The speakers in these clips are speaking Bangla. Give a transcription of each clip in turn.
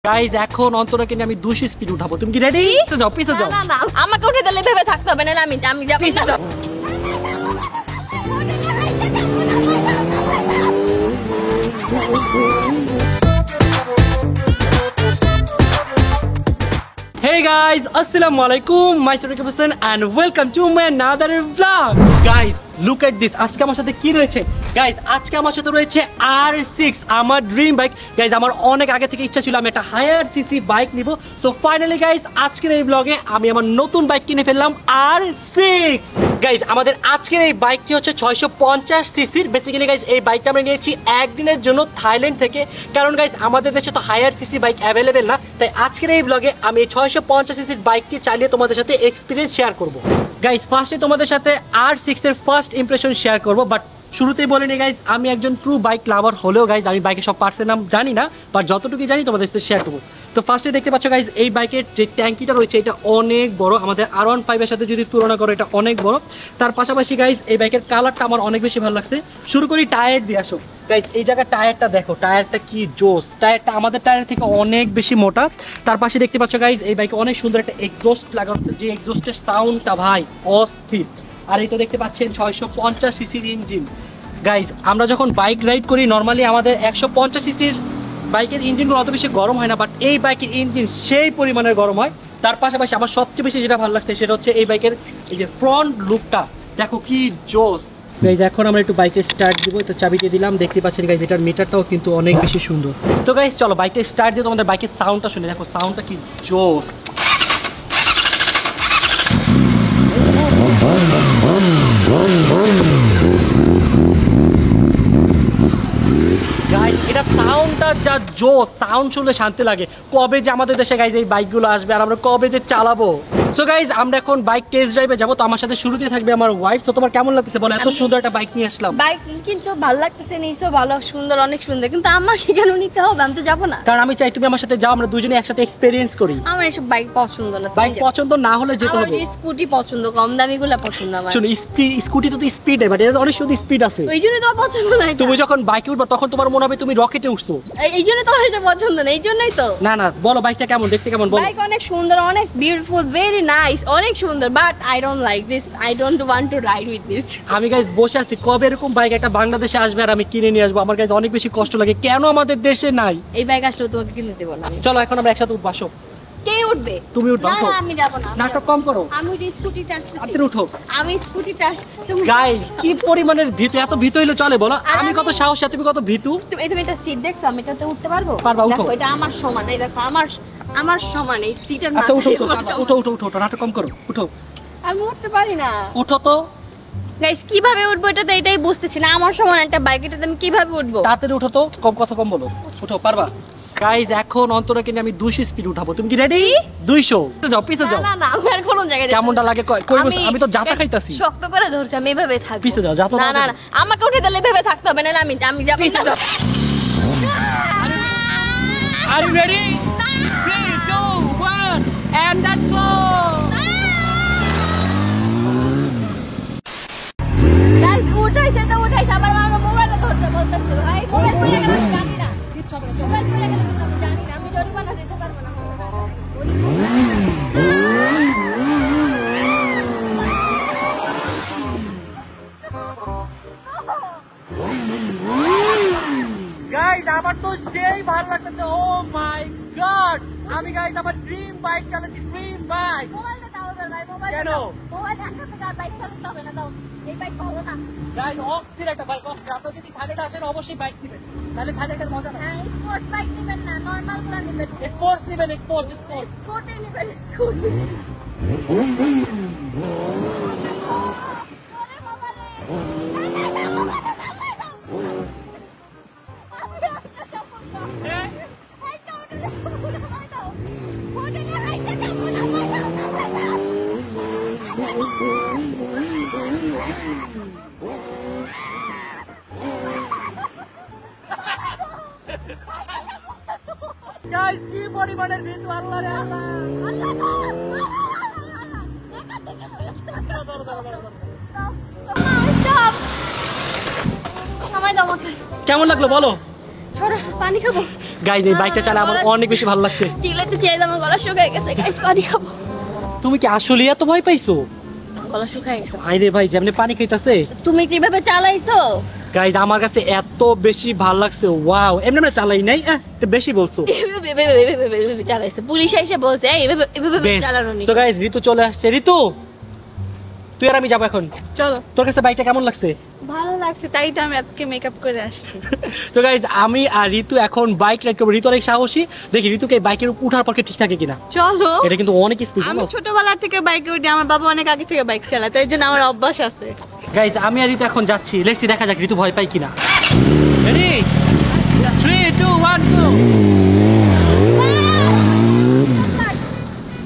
গাইস এখন অন্তরাকে নিয়ে আমি 200 স্পিড উঠাবো। তুমি কি রেডি? যাও পিছে যাও। না না আমাকে উঠে দিলে ভেবে থাকতে হবে না, আমি যাব। পিছে যাও। Hey guys, assalamu alaikum. Myself Rakib Hossain and welcome to my another vlog. Guys, look at this. আজকে আমার সাথে কি রয়েছে? Guys, আজকে আমার সাথে রয়েছে R6, আমার ড্রিম বাইক। Guys, আমার অনেক আগে থেকে ইচ্ছা ছিল আমি একটা হায়ার সিসি বাইক নিব। সো ফাইনালি গাইস, আজকের এই ব্লগে আমি আমার নতুন বাইক কিনে ফেললাম R6। Guys, আমাদের আজকের এই বাইকটি হচ্ছে 650 সিসির। বেসিক্যালি গাইস, এই বাইকটা আমরা নিয়েছি একদিনের জন্য থাইল্যান্ড থেকে। কারণ গাইস, আমাদের দেশে তো হায়ার সিসি বাইক অ্যাভেলেবেল না। তাই আজকের এই ব্লগে আমি 650 সিসির বাইকটি চালিয়ে তোমাদের সাথে এক্সপিরিয়েন্স শেয়ার করব। গাইস, ফার্স্টে তোমাদের সাথে R6 এর ফার্স্ট ইমপ্রেশন শেয়ার করব। বাট শুরুতেই বলে নি গাইজ, আমি একজন ট্রু বাইক লাভার হলেও গাইজ আমি বাইকের সব পার্টসের নাম জানি না, বাট যতটুকু জানি তোমাদের সাথে শেয়ার করবো। তো ফার্স্টে দেখতে পাচ্ছ গাইজ, এই বাইকের যে ট্যাঙ্কিটা রয়েছে এটা অনেক বড়, আমাদের R15 এর সাথে যদি তুলনা করো এটা অনেক বড়। তার পাশাপাশি গাইজ এই বাইকের কালারটা আমার অনেক বেশি ভালো লাগছে। শুরু করি টায়ার দিয়ে। আসো গাইজ, এই জায়গায় টায়ারটা দেখো, টায়ারটা কি জোস। টায়ারটা আমাদের টায়ারের থেকে অনেক বেশি মোটা। তার পাশে দেখতে পাচ্ছ গাইজ, এই বাইকে অনেক সুন্দর একটা এক্সজস্ট লাগা হচ্ছে, যে এক্সজস্টের সাউন্ডটা ভাই অস্থির। আর এটা দেখতে পাচ্ছেন 650 সিসির ইঞ্জিন। গাইজ, আমরা যখন বাইক রাইড করি নর্মালি আমাদের 150 সিসির বাইকের ইঞ্জিনগুলো অত বেশি গরম হয় না, বাট এই বাইকের ইঞ্জিন সেই পরিমাণের গরম হয়। তার পাশাপাশি আমার সবচেয়ে বেশি যেটা ভালো লাগছে সেটা হচ্ছে এই বাইকের এই যে ফ্রন্ট লুকটা দেখো কি জোস। গাইজ, এখন আমরা একটু বাইকটা স্টার্ট দিব। তো চাবিতে দিলাম, দেখতে পাচ্ছেন গাইজ এটার মিটারটাও কিন্তু অনেক বেশি সুন্দর। তো গাইজ চলো বাইকটা স্টার্ট দিয়ে তোমাদের বাইকের সাউন্ডটা শুনে দেখো, সাউন্ডটা কি জোস। গাইজ, এটা সাউন্ডটা যা জোস, সাউন্ড শুনলে শান্তি লাগে। কবে যে আমাদের দেশে গাইজ এই বাইকগুলো আসবে আর আমরা কবে যে চালাবো। সো গাইজ, আমরা এখন বাইক টেস্ট ড্রাইভে যাবো। তো আমার সাথে শুরুতে থাকবে আমার ওয়াইফ। তো তোমার কেমন লাগতেছে বলো, এত সুন্দর একটা বাইক নিয়ে আসলাম। বাইক কিন্তু ভালো লাগতেছে, নিছো ভালো সুন্দর, অনেক সুন্দর, কিন্তু আমাকে কেন নিতে হবে? আমি তো যাবো না। কারণ আমি চাই তুমি আমার সাথে যাও, আমরা দুজনে একসাথে এক্সপেরিয়েন্স করি। আমার এসব বাইক পছন্দ না। বাইক পছন্দ না হলে যেতে হবে। আমার স্কুটি পছন্দ, কম দামি গুলো পছন্দ আমার। শুনো, স্কুটি তো স্পিড, বাট এটা অনেক শুধু স্পিড আছে। ওই জন্য তো পছন্দ না। তুমি যখন বাইকে উঠবা তখন তোমার মনে হবে তুমি রকেটে উঠছো। এই জন্য তো এটা পছন্দ না, এই জন্যই তো। না না, বলো বাইকটা কেমন, দেখতে কেমন বলো। বাইক অনেক সুন্দর, অনেক বিউটিফুল, ভেরি নাইস, অনেক সুন্দর, but I don't like this. I don't want to ride with this. আমি গাইজ বসে আছি, কবে এরকম বাইক একটা বাংলাদেশে আসবে আর আমি কিনে নিয়ে আসবো। আমার গাইজ অনেক বেশি কষ্ট লাগে, কেন আমাদের দেশে নাই। এই বাইক আসলে তোমাকে কিনে দেবো না। চলো এখন আমরা একসাথে উঠবো। আসো। কে উঠবে? তুমি উঠবা। না আমি যাব না। নাটক কম করো। আমি স্কুটিটা আসছি। আপনি উঠো। আমি স্কুটিটা তুমি গাইজ, কি পরিমাণের ভীতু, এত ভীতু হইলে চলে বলো? আমি কত সাহসী, তুমি কত ভীতু। তুমি এটা সিট দেখছো? আমি এটাতে উঠতে পারবো? পারবা, উঠো। দেখো এটা আমার সমান, এই দেখো আমার সমান এই সিটের আচ্ছা উঠো মাথায়। উঠো উঠো উঠো উঠো, নাটক কম করো, উঠো। আমি উঠতে পারি না। উঠো তো। গাইস, কিভাবে উঠবো এটা তো এটাই বুঝতেছি না। আমার সমান একটা বাইক, এটাতে আমি কিভাবে উঠবো? তাড়াতাড়ি উঠো তো, কম কথা কম বলো, উঠো, পারবা। গাইজ, এখন অন্তরাকে নিয়ে আমি 200 স্পিড উঠাবো। তুমি কি রেডি? 200। যাও পিছে যাও। না না, আমি আর কোন জায়গায় কেমনটা লাগে কই বস, আমি তো জাতা খাইতাছি। শক্ত করে ধরছি, আমি এভাবে থাকবো। পিছে যাও, যাও তো। না না না, আমাকে উঠে দিলে এভাবে থাকতে হবে না, আমি যাব। পিছে যাও। Are you ready? 3, 2, 1 and let's go. Guys, উঠাইছে তো উঠাইছে, আবার আমার মোবাইলে ধরতে বলতেছে। ভাই মোবাইল পড়ে গেল, আমি জানি না। মোবাইল পড়ে গেল আমি জানি না, আমি জরিমানা দিতে পারবো না। গাইজ, আমার তো যেই ভালো লাগতেছে। ও মাই গড, আমি গাইজ আমার ড্রিম বাইক চালাচ্ছি, ড্রিম বাইক। মোবাইলটা দাও ভাই, মোবাইল কেন? মোবাইল একটা থেকে বাইক চালাতে হবে না, দাও। এই বাইক ভালো না। গাইজ, অস্থির একটা বাইক, অস্থির। আপনারা যদি থাইল্যান্ডে আসেন অবশ্যই বাইক নেবেন, তাহলে থাইল্যান্ডের মজা না। হ্যাঁ, স্পোর্টস বাইক নেবেন না, নরমাল গুলো নেবেন। স্পোর্টস নেবেন, স্পোর্টস। স্কুটি নেবেন, স্কুটি। গাইজ, কি পরিমাণের ভিড়, আল্লাহ রে আল্লাহ। সময় দাও আমাকে। কেমন লাগলো বলো? ছোড়ো, পানি খাবো। গাইজ এই বাইকটা চালা আমার অনেক বেশি ভালো লাগছে। চিল্লাতে চাই, আমার গলা শুকায় গেছে গাইস, পানি খাবো। তুমি কি আসলে এত ভয় পাইছো? গলা শুকায় গেছে। আরে ভাই যেমনি পানি খাইতাছে। তুমি যেভাবে চালাইছো গাইজ আমার কাছে এত বেশি ভালো লাগছে। ওয়াও, এমনি আমরা চালাই নাই, একটু বেশি বলছো। এভাবে চালাইছো, পুলিশ এসে বলছে এভাবে চালানো নি। তো গাইজ ঋতু চলে আসছে। ঋতু তুই আর আমি যাবো এখন, চলো। তোর কাছে বাইকটা কেমন লাগছে? ভালো লাগছে, তাই তো আমি আজকে মেকআপ করে আসছি। তো গাইজ আমি আর ঋতু এখন বাইক রাইড করবো। ঋতু অনেক সাহসী, দেখি ঋতুকে বাইকের উঠার পর ঠিক থাকে কিনা। চলো। এটা কিন্তু অনেক স্পিড। আমি ছোটবেলা থেকে বাইকে উঠি, আমার বাবা অনেক আগে থেকে বাইক চালায়, তাই জন্য আমার অভ্যাস আছে। গাইজ আমি আর ঋতু এখন যাচ্ছি, লেটস দেখা যাক ঋতু ভয় পাই কিনা। Ready 3 2 1 go.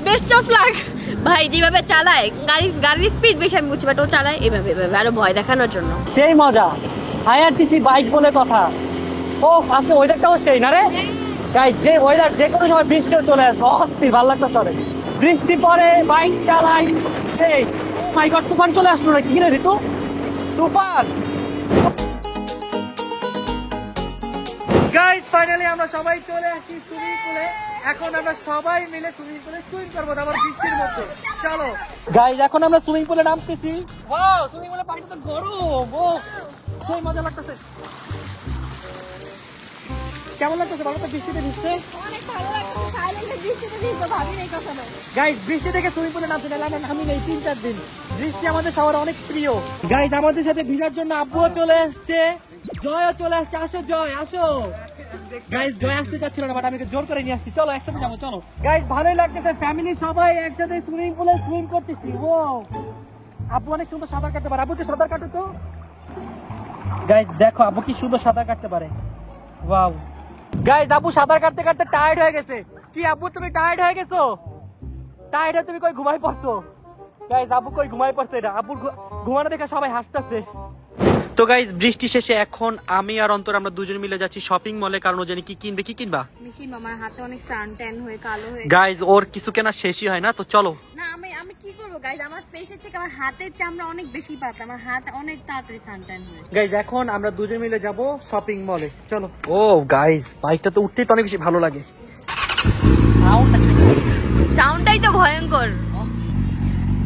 Best of luck. ভাই যেভাবে চালায়, গাড়ির স্পিড বেশি, আমি বুঝি, বাট ও চালায় এভাবে আরো ভয় দেখানোর জন্য। সেই মজা, আইআরটিসি বাইক বলে কথা। ও আজকে ওয়েদারটাও সেই না রে গাইজ, যে ওয়েদার যে কোনো সময় বৃষ্টিও চলে আসে, অস্থির ভালো লাগতেছে অনেক। বৃষ্টি পরে বাইক চালাই, এই ও মাই গড, তুফান চলে আসলো না কি রে ঋতু? তুফান। গাইজ ফাইনালি আমরা সবাই চলে আসছি সুইমিং পুলে। এখন আমরা সবাই মিলে সুইমিং পুলে সুইম করবো আমার বৃষ্টির মধ্যে। চলো গাইজ এখন আমরা সুইমিং পুলে নামতেছি। ওয়াও, সুইমিং পুলে পানিটা তো গরম, ও সেই মজা লাগতেছে। কেমন লাগতেছে বলো তো বৃষ্টিতে ভিজতে? অনেক ভালো লাগছে, থাইল্যান্ডে বৃষ্টিতে ভিজতে ভাবি নাই কখনো। গাইজ বৃষ্টি থেকে সুইমিং পুলে নামতে গেলে আমরা নামি নেই 3-4 দিন। বৃষ্টি আমাদের সবার অনেক প্রিয়। গাইজ আমাদের সাথে ভিজার জন্য আব্বুও চলে আসছে, জয়ও চলে আসছে। আসো জয়, আসো। গাইজ জয় আসতে চাচ্ছিল না, বাট আমি জোর করে নিয়ে আসছি। চলো একসাথে যাবো, চলো। গাইজ ভালোই লাগতেছে, ফ্যামিলি সবাই একসাথে সুইমিং পুলে সুইম করতেছি। ও আব্বু অনেক সুন্দর সাঁতার কাটতে পারে। আব্বু তো সাঁতার কাটো তো। গাইজ দেখো আব্বু কি সুন্দর সাঁতার কাটতে পারে। ওয়াও গাইজ আব্বু সাঁতার কাটতে কাটতে টায়ার্ড হয়ে গেছে। কি আব্বু তুমি টায়ার্ড হয়ে গেছো? টায়ার্ড হয়ে তুমি কই ঘুমাই পড়ছো? গাইজ আব্বু কই ঘুমাই পড়ছে, এটা আব্বুর ঘুমানো দেখে সবাই হাসতেছে। তো গাইজ বৃষ্টি শেষে এখন আমি আর অন্তর আমরা দুজন মিলে যাচ্ছি শপিং মলে, কারণ ও জানি কি কিনবে। কি কিনবা? আমি কি, আমার হাতে অনেক সান ট্যান হয়ে কালো হয়ে। গাইজ ওর কিছু কেনা শেষই হয় না, তো চলো। না আমি কি করবো গাইজ, আমার ফেসের থেকে আমার হাতের চামড়া অনেক বেশি পাতলা, আমার হাত অনেক তাড়াতাড়ি সান ট্যান হয়। গাইজ এখন আমরা দুজন মিলে যাব শপিং মলে, চলো। ও গাইজ বাইকটা তো উঠতেই তো অনেক বেশি ভালো লাগে। সাউন্ডটাই তো ভয়ঙ্কর।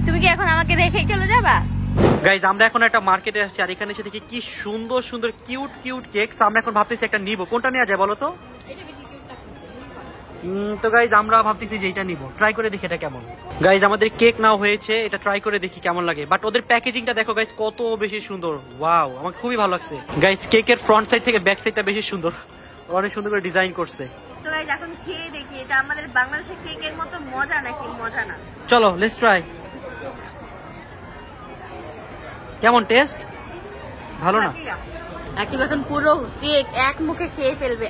তুমি কি এখন আমাকে রেখেই চলে যাবা? গাইজ আমরা এখন একটা মার্কেটে আসছি, আর এখানে এসে দেখি কি সুন্দর সুন্দর কিউট কিউট কেকস। আমরা এখন ভাবতেছি একটা নিব, কোনটা নেওয়া যায় বলো তো? তো গাইজ আমরা ভাবতেছি যে এটা নিব, ট্রাই করে দেখি এটা কেমন। গাইজ আমাদের কেক নাও হয়েছে, এটা ট্রাই করে দেখি কেমন লাগে। বাট ওদের প্যাকেজিংটা দেখো গাইজ কত বেশি সুন্দর। ওয়াও আমার খুবই ভালো লাগছে। গাইজ কেকের ফ্রন্ট সাইড থেকে ব্যাক সাইডটা বেশি সুন্দর, অনেক সুন্দর করে ডিজাইন করছে। তো গাইজ এখন খেয়ে দেখি এটা আমাদের বাংলাদেশের কেকের মতো মজা নাকি মজা না। চলো লেটস ট্রাই। কেমন টেস্ট? ভালো না? আকিব এখন পুরো কেক এক মুখে খেয়ে ফেলবে।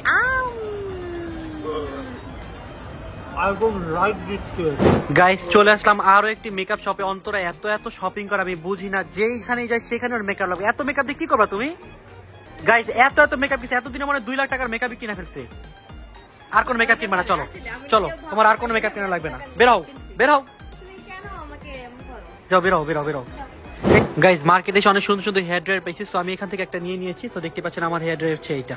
গাইস চলে আসলাম আরো একটি মেকআপ শপে। অন্তরা এত এত শপিং করে আমি বুঝি না, যেখানে যাই সেখানে ওর মেকআপ লাগবে। এত মেকআপ দিয়ে কি করবা তুমি? গাইস এত এত মেকআপ কিনছে, এতদিনে মনে 2 লাখ টাকার মেকআপই কিনা ফেলছে। আর কোন মেকআপ কিনবা না, চলো চলো, তোমার আর কোনো মেকআপ কেনা লাগবে না। বেরাও বেরাও, যাও বেরাও বেরাও বেরাও। গাইজ মার্কেটে এসে অনেক সুন্দর সুন্দর হেয়ার ড্রায়ার পাইছি, তো আমি এখান থেকে একটা নিয়ে নিয়েছি। তো দেখতে পাচ্ছেন আমার হেয়ার ড্রায়ার হচ্ছে এইটা।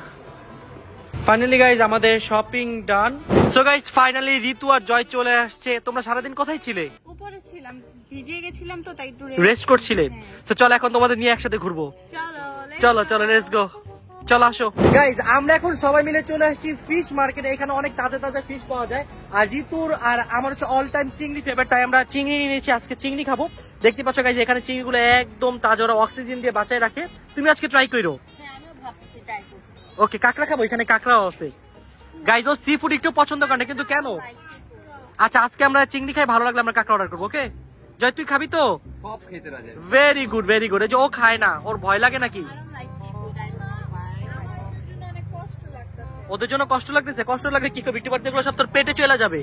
ফাইনালি গাইজ আমাদের shopping done. So guys finally Ritu আর জয় চলে আসছে। তোমরা সারাদিন কোথায় ছিলে? উপরে ছিলাম, ভিজে গেছিলাম তো তাই একটু রেস্ট করছিলে। তো চলো এখন তোমাদের নিয়ে একসাথে ঘুরবো। চলো চলো লেটস গো, চলো আসো। গাইজ আমরা এখন সবাই মিলে চলে আসছি ফিশ মার্কেটে। এখানে অনেক তাজা তাজা ফিশ পাওয়া যায়, আর ঋতুর আর আমার হচ্ছে অল টাইম চিংড়ি ফেভারিট, তাই আমরা চিংড়ি নিয়ে নিয়েছি। আজকে চিংড়ি খাবো। দেখতে পাচ্ছ গাইজ এখানে চিংড়িগুলো একদম তাজা, ওরা অক্সিজেন দিয়ে বাঁচায় রাখে। তুমি আজকে ট্রাই করো। ওকে কাঁকড়া খাবো, এখানে কাঁকড়াও আছে। গাইজ ও সি ফুড একটু পছন্দ করে না, কিন্তু কেন? আচ্ছা আজকে আমরা চিংড়ি খাই, ভালো লাগলে আমরা কাঁকড়া অর্ডার করবো। ওকে জয় তুই খাবি তো? Very good very good. এই যে ও খায় না, ওর ভয় লাগে নাকি? ওদের জন্য কষ্ট লাগতেছে। কষ্ট লাগলে কি করবি? টিবার যেগুলো সব তোর পেটে চলে যাবে।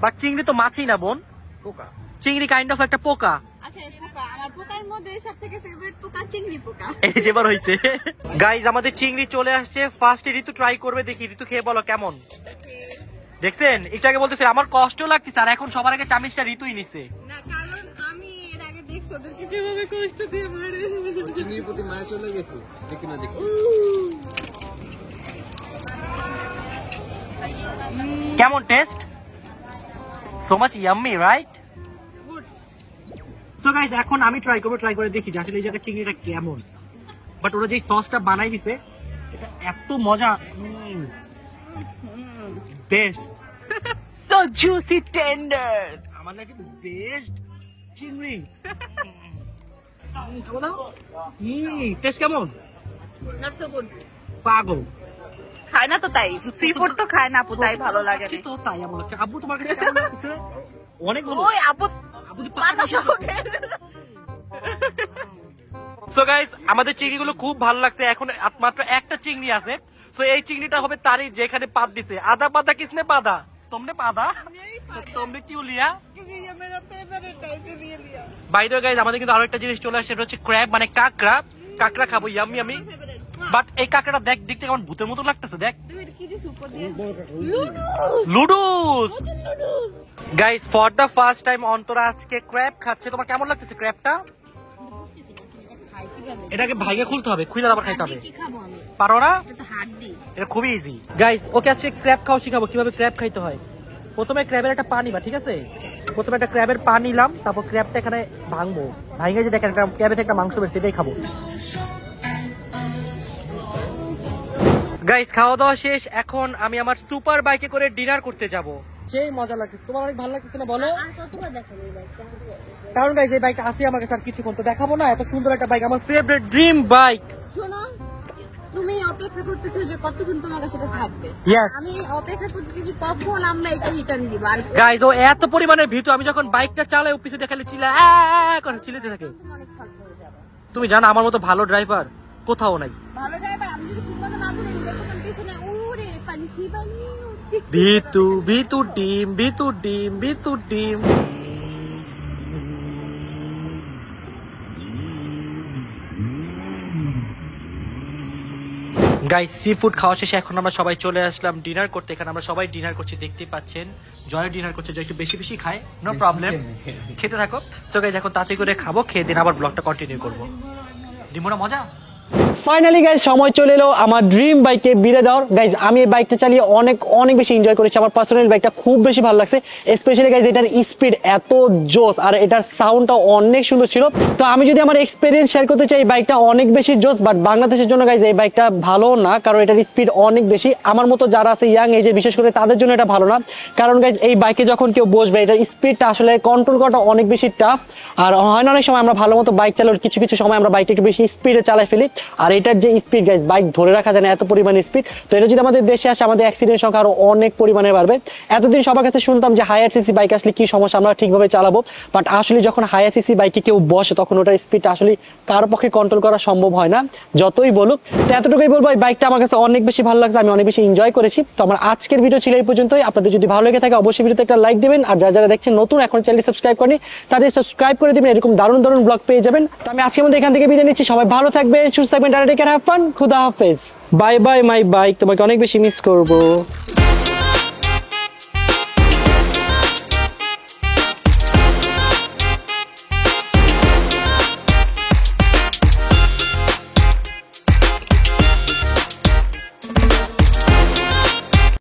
বাট চিংড়ি তো মাছই না বোন, চিংড়ি কাইন্ড অফ একটা পোকা। এই যে বার হয়েছে। গাইজ আমাদের চিংড়ি চলে আসছে। ফার্স্ট ঋতু ট্রাই করবে, দেখি ঋতু খেয়ে বলো কেমন। দেখছেন একটু আগে বলতেছে আমার কষ্ট লাগতেছে, আর এখন সবার আগে চামিচটা ঋতুই নিছে। আমি এর আগে তোদেরকে কিভাবে কষ্ট দিয়ে মারে চিংড়ির প্রতি মায়া চলে গেছে দেখি না দেখি কেমন test? So much yummy, right? So guys, এখন আমি ট্রাই করে দেখি যে আসলে এই জায়গায় চিংড়িটা কেমন। বাট ওরা যে সসটা বানাই দিছে এটা এত মজা, বেস্ট, সো জুসি টেন্ডার, আমার লাগে বেস্ট চিংড়ি। টেস্ট কেমন? Not so good. পাগল খায় না তো তাই, সি ফুড তো খায় না আপু, তাই ভালো লাগে না। তো তাই আমার লাগছে। আব্বু তোমার কাছে কেমন লাগছে? অনেক ভালো। ওই আপু আব্বু তো মাথা সহ সো গাইস, আমাদের চিংড়িগুলো খুব ভালো লাগছে। এখন মাত্র একটা চিংড়ি আছে। সো এই চিংড়িটা হবে তারই যেখানে পাত দিছে। আদা পাতা কিসনে পাদা? তোমনে পাদা? তোমনে কিউ লিয়া? বাই দ্য ওয়ে গাইস, আমাদের কিন্তু আরো একটা জিনিস চলে আসছে, এটা হচ্ছে ক্র্যাব, মানে কাঁকড়া। কাঁকড়া খাবো, ইয়াম্মি আমি। বাট এই কাঁকড়াটা দেখতে কেমন ভূতের মতো লাগতেছে। দেখ, লুডুস। Guys, for the first time Antara আজকে ক্র্যাব খাচ্ছে। তোমার কেমন লাগতেছে ক্র্যাবটা? এটাকে ভাইগে খুলতে হবে, খুলে আবার খাইতে হবে। পারো না? এটা খুবই ইজি। গাইস, ওকে আজকে ক্র্যাব খাওয়া শিখাবো, কিভাবে ক্র্যাব খাইতে হয়। প্রথমে ক্র্যাবের একটা পানি বা, ঠিক আছে? প্রথমে একটা ক্র্যাবের পানি নিলাম, তারপর ক্র্যাবটা এখানে ভাঙবো। ভাঙে যে দেখেন ক্র্যাবের থেকে একটা মাংস বের, সেটাই খাবো। গাইস, খাওয়া দাওয়া শেষ। এখন আমি আমার সুপার বাইকে করে ডিনার করতে যাব। সেই মজা লাগতেছে। তোমার অনেক ভালো লাগতেছে না বলো? কারণ গাইস, এই বাইকটা আছে আমার কাছে, আর কিছুক্ষণ তো দেখাবো না। এত সুন্দর একটা বাইক, আমার ফেভারিট ড্রিম বাইক। শোনো, তুমি অপেক্ষা করতেছো যে কতক্ষণ তোমার কাছে এটা থাকবে। Yes. আমি অপেক্ষা করতেছি যে কখন আমরা এটা রিটার্ন দিব। আর গাইস, ও এত পরিমাণে ভীতু, আমি যখন বাইকটা চালাই ও পিছে দেখালে চিল্লা করে চিল্লাতে থাকে। তুমি অনেক ফালতু হয়ে যাবে। তুমি জানো আমার মতো ভালো ড্রাইভার কোথাও নাই। ভালো ড্রাইভার আমি যদি ঠিকমতো না ধরে দেখো পিছনে উড়ে পাঞ্চি বানিয়ে ভীতু ভীতু ডিম, ভীতু ডিম, ভীতু ডিম। গাইস, সি ফুড খাওয়া শেষে এখন আমরা সবাই চলে আসলাম ডিনার করতে। এখানে আমরা সবাই ডিনার করছি, দেখতেই পাচ্ছেন। জয় ডিনার করছে, জয় একটু বেশি বেশি খায়, নো প্রবলেম, খেতে থাকো। সো গাইস, এখন তাড়াতাড়ি করে খাবো, খেয়ে দিন আবার ব্লগটা কন্টিনিউ করবো। ডিমোরা মজা। ফাইনালি গাইজ, সময় চলে এলো আমার ড্রিম বাইকে বিদায় দেওয়ার। গাইজ, আমি এই বাইকটা চালিয়ে অনেক বেশি এনজয় করেছি। আমার পার্সোনাল বাইকটা খুব বেশি ভালো লাগছে। স্পেশালি গাইজ, এটার স্পিড এত জোস, আর এটার সাউন্ডটা অনেক সুন্দর ছিল। তো আমি যদি আমার এক্সপিরিয়েন্স শেয়ার করতে চাই, এই বাইকটা অনেক বেশি জোস। বাট বাংলাদেশের জন্য গাইজ এই বাইকটা ভালো না, কারণ এটার স্পিড অনেক বেশি। আমার মতো যারা আছে ইয়াং এজে, বিশেষ করে তাদের জন্য এটা ভালো না। কারণ গাইজ, এই বাইকে যখন কেউ বসবে, এটার স্পিডটা আসলে কন্ট্রোল করাটা অনেক বেশি টাফ। আর হয় না অনেক সময় আমরা ভালো মতো বাইক চালাই, কিছু সময় আমরা বাইকটা একটু বেশি স্পিডে চালাই ফেলি। আর এটার যে স্পিড গাইজ, বাইক ধরে রাখা যায় না, এত পরিমাণে স্পিড। তো এটা যদি আমাদের দেশে আসে, আমাদের অ্যাক্সিডেন্ট সংখ্যা আরো অনেক পরিমাণে বাড়বে। এতদিন সবার কাছে শুনতাম যে হায়ার সিসি বাইক আসলে কি সমস্যা, আমরা ঠিকভাবে চালাবো। বাট আসলে যখন হায়ার সিসি বাইকে কেউ বসে, তখন ওটার স্পিডটা আসলে কারো পক্ষে কন্ট্রোল করা সম্ভব হয় না, যতই বলুক। তো এতটুকুই বলবো, এই বাইকটা আমার কাছে অনেক বেশি ভালো লাগছে, আমি অনেক বেশি এনজয় করেছি। তো আমার আজকের ভিডিও ছিল এই পর্যন্তই। আপনাদের যদি ভালো লেগে থাকে, অবশ্যই ভিডিওতে একটা লাইক দিবেন। আর যারা দেখছেন নতুন, এখন চ্যানেলটি সাবস্ক্রাইব করেনি, তাদের সাবস্ক্রাইব করে দিবেন, এরকম দারুণ ব্লগ পেয়ে যাবেন। তো আমি আজকের মধ্যে এখান থেকে বিদায় নিচ্ছি। সবাই ভালো থাকবেন, সুস্থ থাকবেন, tata, take care, have fun, খুদা হাফেজ, বাই বাই মাই বাইক। তোমাকে অনেক বেশি মিস করবো।